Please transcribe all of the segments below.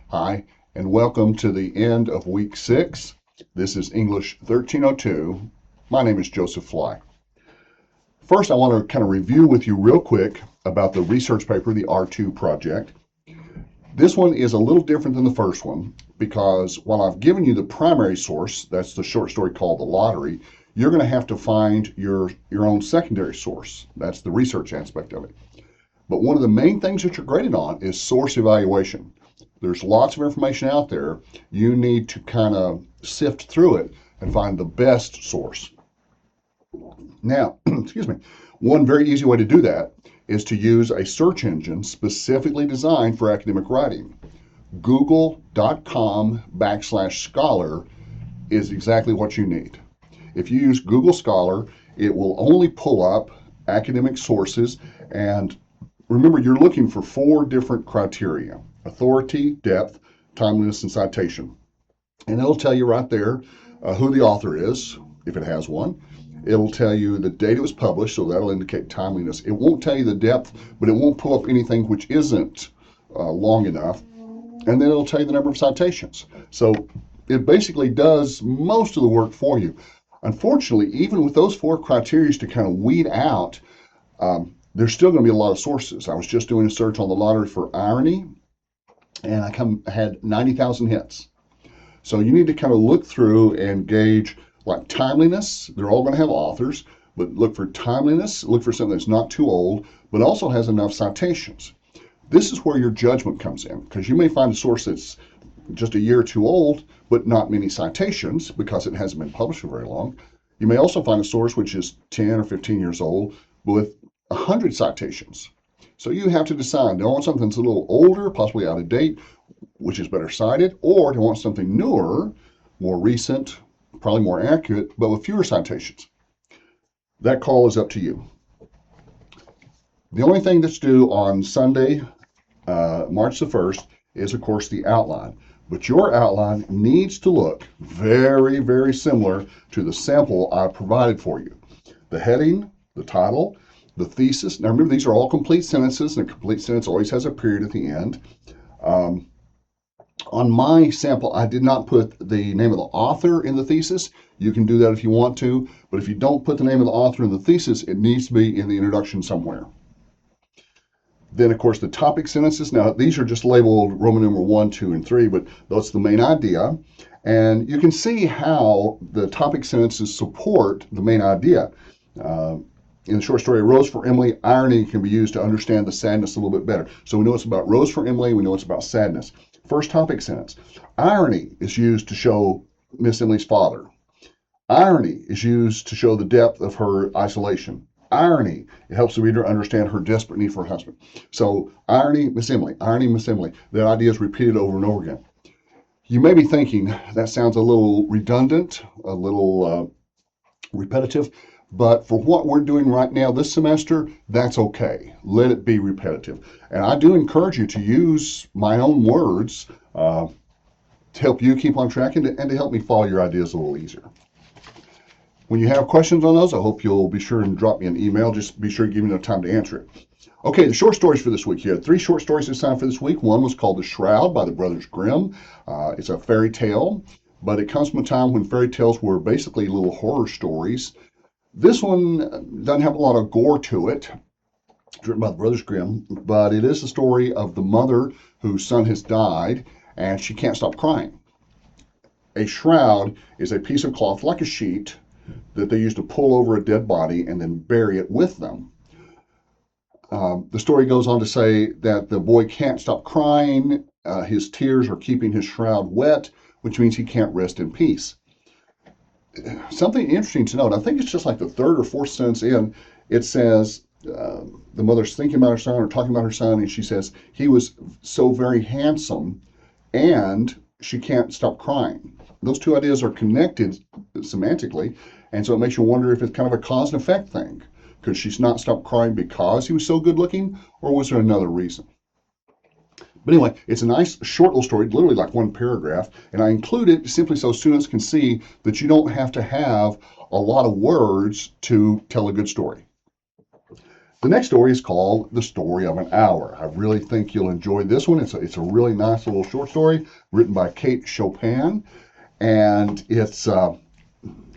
Hi, and welcome to the end of week 6. This is English 1302. My name is Joseph Fly. First, I want to kind of review with you real quick about the research paper, the R2 project. This one is a little different than the first one because while I've given you the primary source, that's the short story called The Lottery, you're going to have to find your own secondary source. That's the research aspect of it. But one of the main things that you're graded on is source evaluation. There's lots of information out there. You need to kind of sift through it and find the best source. Now, excuse me, one very easy way to do that is to use a search engine specifically designed for academic writing. Google.com/scholar is exactly what you need. If you use Google Scholar, it will only pull up academic sources, and remember, you're looking for 4 different criteria: authority, depth, timeliness, and citation. And it'll tell you right there who the author is, if it has one. It'll tell you the date it was published, so that'll indicate timeliness. It won't tell you the depth, but it won't pull up anything which isn't long enough. And then it'll tell you the number of citations. So it basically does most of the work for you. Unfortunately, even with those 4 criteria to kind of weed out, there's still going to be a lot of sources. I was just doing a search on the lottery for irony, and I had 90,000 hits. So you need to kind of look through and gauge, like timeliness. They're all going to have authors, but look for timeliness, look for something that's not too old, but also has enough citations. This is where your judgment comes in, because you may find a source that's just a year or 2 old, but not many citations because it hasn't been published for very long. You may also find a source which is 10 or 15 years old with 100 citations. So you have to decide, do I want something that's a little older, possibly out of date, which is better cited, or do I want something newer, more recent, probably more accurate, but with fewer citations? That call is up to you. The only thing that's due on Sunday, March the 1st, is of course the outline. But your outline needs to look very, very similar to the sample I provided for you. The heading, the title, the thesis. Now remember, these are all complete sentences, and a complete sentence always has a period at the end. On my sample, I did not put the name of the author in the thesis. You can do that if you want to, but if you don't put the name of the author in the thesis, it needs to be in the introduction somewhere. Then, of course, the topic sentences. Now, these are just labeled Roman numeral 1, 2, and 3, but that's the main idea. And you can see how the topic sentences support the main idea. In the short story, Rose for Emily, irony can be used to understand the sadness a little bit better. So we know it's about Rose for Emily, we know it's about sadness. First topic sentence. Irony is used to show Miss Emily's father. Irony is used to show the depth of her isolation. Irony, it helps the reader understand her desperate need for her husband. So irony, Miss Emily, irony, Miss Emily. That idea is repeated over and over again. You may be thinking that sounds a little redundant, a little repetitive, but for what we're doing right now this semester, that's okay. Let it be repetitive. And I do encourage you to use my own words to help you keep on track and to help me follow your ideas a little easier. When you have questions on those, I hope you'll be sure and drop me an email. Just be sure to give me enough time to answer it. Okay, the short stories for this week. You had 3 short stories assigned for this week. One was called The Shroud by the Brothers Grimm. It's a fairy tale, but it comes from a time when fairy tales were basically little horror stories. This one doesn't have a lot of gore to it. It's written by the Brothers Grimm, but it is the story of the mother whose son has died, and she can't stop crying. A shroud is a piece of cloth, like a sheet, that they use to pull over a dead body and then bury it with them. The story goes on to say that the boy can't stop crying. His tears are keeping his shroud wet, which means he can't rest in peace. Something interesting to note, I think it's just like the 3rd or 4th sentence in, it says the mother's thinking about her son or talking about her son, and she says, he was so very handsome, and she can't stop crying. Those 2 ideas are connected semantically, and so it makes you wonder if it's kind of a cause and effect thing. Could she not stop crying because he was so good looking, or was there another reason? But anyway, it's a nice short little story, literally like 1 paragraph, and I include it simply so students can see that you don't have to have a lot of words to tell a good story. The next story is called The Story of an Hour. I really think you'll enjoy this one. It's a really nice little short story written by Kate Chopin, and it's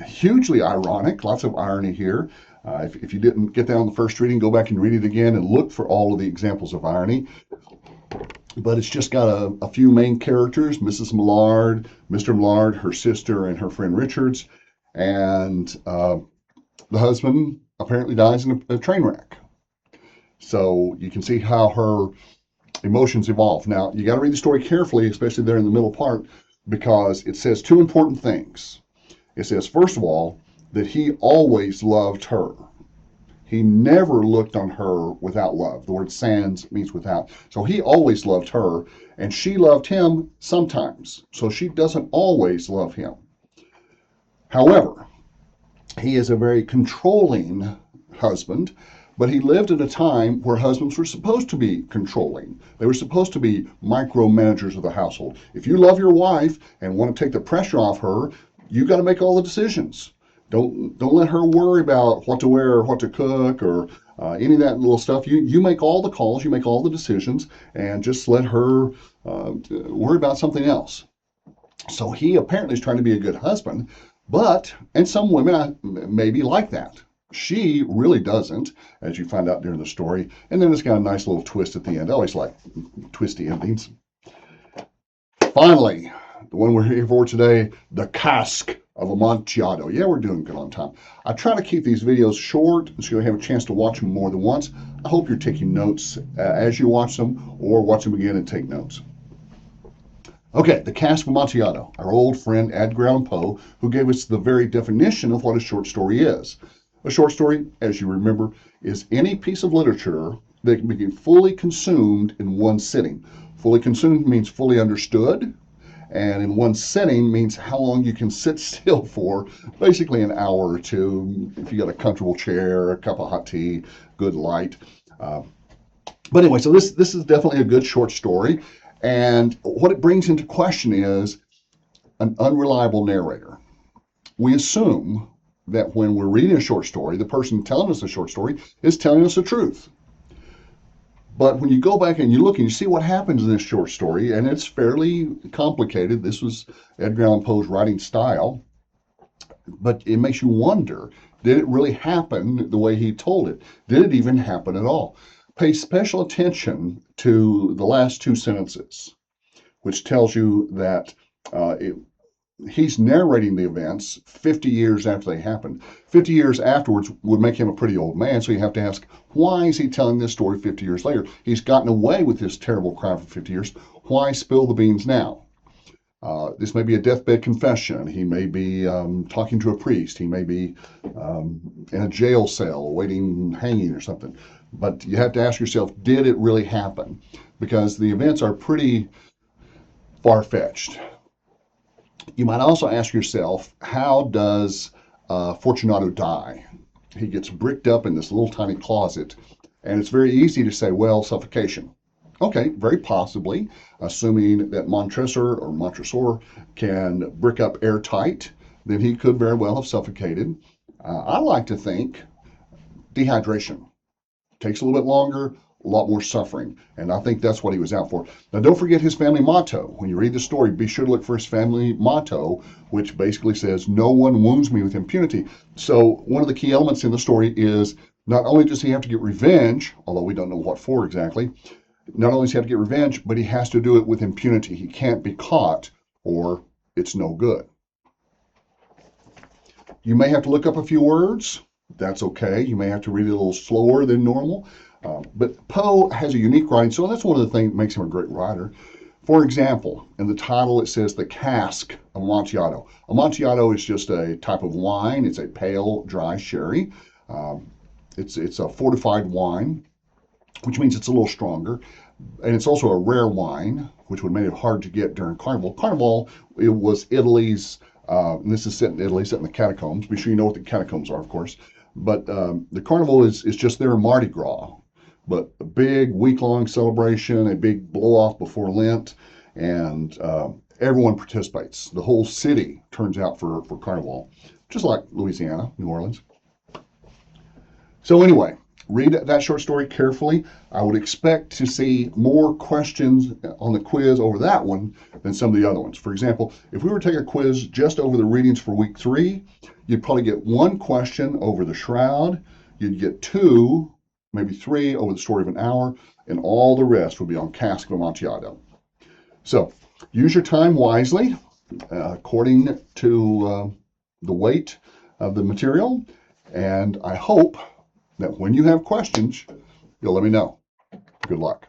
hugely ironic, lots of irony here. If you didn't get that on the first reading, go back and read it again and look for all of the examples of irony. But it's just got a few main characters, Mrs. Millard, Mr. Millard, her sister, and her friend Richards. And the husband apparently dies in a train wreck. So you can see how her emotions evolve. Now, you got to read the story carefully, especially there in the middle part, because it says two important things. It says, first of all, that he always loved her. He never looked on her without love. The word sans means without. So he always loved her, and she loved him sometimes. So she doesn't always love him. However, he is a very controlling husband, but he lived at a time where husbands were supposed to be controlling. They were supposed to be micromanagers of the household. If you love your wife and want to take the pressure off her, you got to make all the decisions. Don't let her worry about what to wear or what to cook or any of that little stuff. You make all the calls, you make all the decisions, and just let her worry about something else. So he apparently is trying to be a good husband, and some women maybe like that. She really doesn't, as you find out during the story. And then it's got a nice little twist at the end. I always like twisty endings. Finally, the one we're here for today, the cask of Amontillado. Yeah, we're doing good on time. I try to keep these videos short so you have a chance to watch them more than once. I hope you're taking notes as you watch them, or watch them again and take notes. Okay, the cask of Amontillado, our old friend Edgar Allan Poe, who gave us the very definition of what a short story is. A short story, as you remember, is any piece of literature that can be fully consumed in one sitting. Fully consumed means fully understood, and in one sitting means how long you can sit still for, basically an hour or two, if you got a comfortable chair, a cup of hot tea, good light. But anyway, so this is definitely a good short story, and what it brings into question is an unreliable narrator. We assume that when we're reading a short story, the person telling us the short story is telling us the truth. But when you go back and you look and you see what happens in this short story, and it's fairly complicated, this was Edgar Allan Poe's writing style, but it makes you wonder, did it really happen the way he told it? Did it even happen at all? Pay special attention to the last two sentences, which tells you that he's narrating the events 50 years after they happened. 50 years afterwards would make him a pretty old man, so you have to ask, why is he telling this story 50 years later? He's gotten away with this terrible crime for 50 years. Why spill the beans now? This may be a deathbed confession. He may be talking to a priest. He may be in a jail cell awaiting hanging or something. But you have to ask yourself, did it really happen? Because the events are pretty far-fetched. You might also ask yourself, how does Fortunato die? He gets bricked up in this little tiny closet, and it's very easy to say, well, suffocation. Okay, very possibly, assuming that Montresor can brick up airtight, then he could very well have suffocated. I like to think dehydration. Takes a little bit longer, a lot more suffering. And I think that's what he was out for. Now, don't forget his family motto. When you read the story, be sure to look for his family motto, which basically says, no one wounds me with impunity. So one of the key elements in the story is not only does he have to get revenge, although we don't know what for exactly, not only does he have to get revenge, but he has to do it with impunity. He can't be caught or it's no good. You may have to look up a few words. That's okay. You may have to read it a little slower than normal. But Poe has a unique writing, so that's one of the things that makes him a great writer. For example, in the title it says the cask of Amontillado. Amontillado is just a type of wine. It's a pale, dry sherry. It's a fortified wine, which means it's a little stronger. And it's also a rare wine, which would make it hard to get during Carnival. Carnival, it was Italy's, and this is set in Italy, set in the catacombs. Be sure you know what the catacombs are, of course. But the Carnival is just their Mardi Gras. But a big week-long celebration, a big blow-off before Lent, and everyone participates. The whole city turns out for Carnival, just like Louisiana, New Orleans. So anyway, read that short story carefully. I would expect to see more questions on the quiz over that one than some of the other ones. For example, if we were to take a quiz just over the readings for week 3, you'd probably get one question over the shroud, you'd get 2, maybe 3 over the story of an hour, and all the rest would be on Cask of Amontillado. So use your time wisely according to the weight of the material, and I hope that when you have questions, you'll let me know. Good luck.